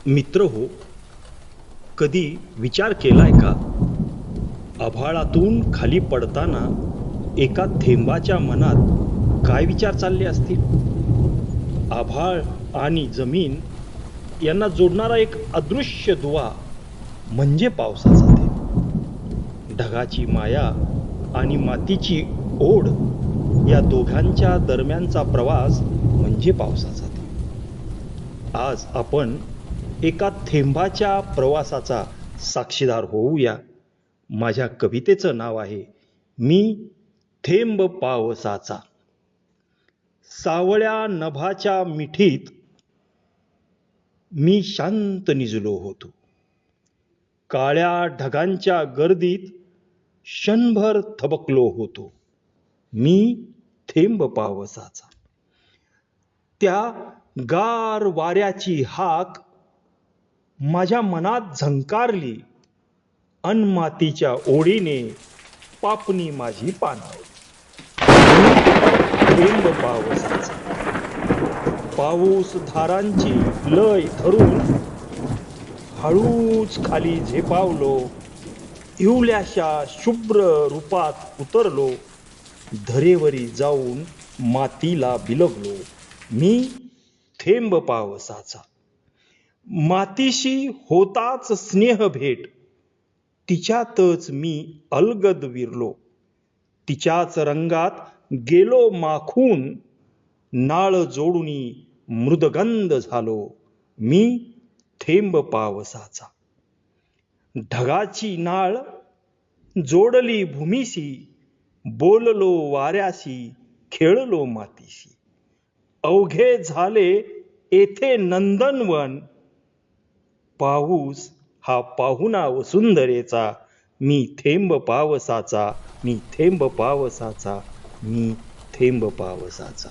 मित्र हो, कधी विचार केलाय का? आभाळातून खाली पडताना एका थेंबाच्या मनात काय विचार चालले असतील? आभाळ आणि जमीन यांना जोडणारा एक अदृश्य दुवा म्हणजे पावसाचा थेंब. ढगाची माया आणि मातीची ओढ या दोघांच्या दरम्यानचा प्रवास म्हणजे पावसाचा थेंब. आज आपण एका थेंबाच्या प्रवासाचा साक्षीदार होऊया. माझ्या कवितेचं नाव आहे मी थेंब पावसाचा. सावळ्या नभाच्या मिठीत मी शांत निजलो होतो. काळ्या ढगांच्या गर्दीत क्षणभर थबकलो होतो. मी थेंब पावसाचा. त्या गार वाऱ्याची हाक माझ्या मनात झंकारली अन मातीच्या ओढीने पापणी माझी पानावली. थेंब पावसाचा. पाऊस धारांची लय धरून हळूच खाली झेपावलो. इवल्याशा शुभ्र रूपात उतरलो. धरेवरी जाऊन मातीला बिलगलो. मी थेंब पावसाचा. मातीशी होताच स्नेह भेट. तिच्यातच मी अलगद विरलो. तिच्याच रंगात गेलो माखून. नाळ जोडुनी मृदगंध झालो. मी थेंब पावसाचा. ढगाची नाळ जोडली भूमीशी. बोललो वाऱ्याशी, खेळलो मातीशी. अवघे झाले येथे नंदनवन. पाऊस हा पाहुणा वसुंधरेचा. मी थेंब पावसाचा. मी थेंब पावसाचा. मी थेंब पावसाचा.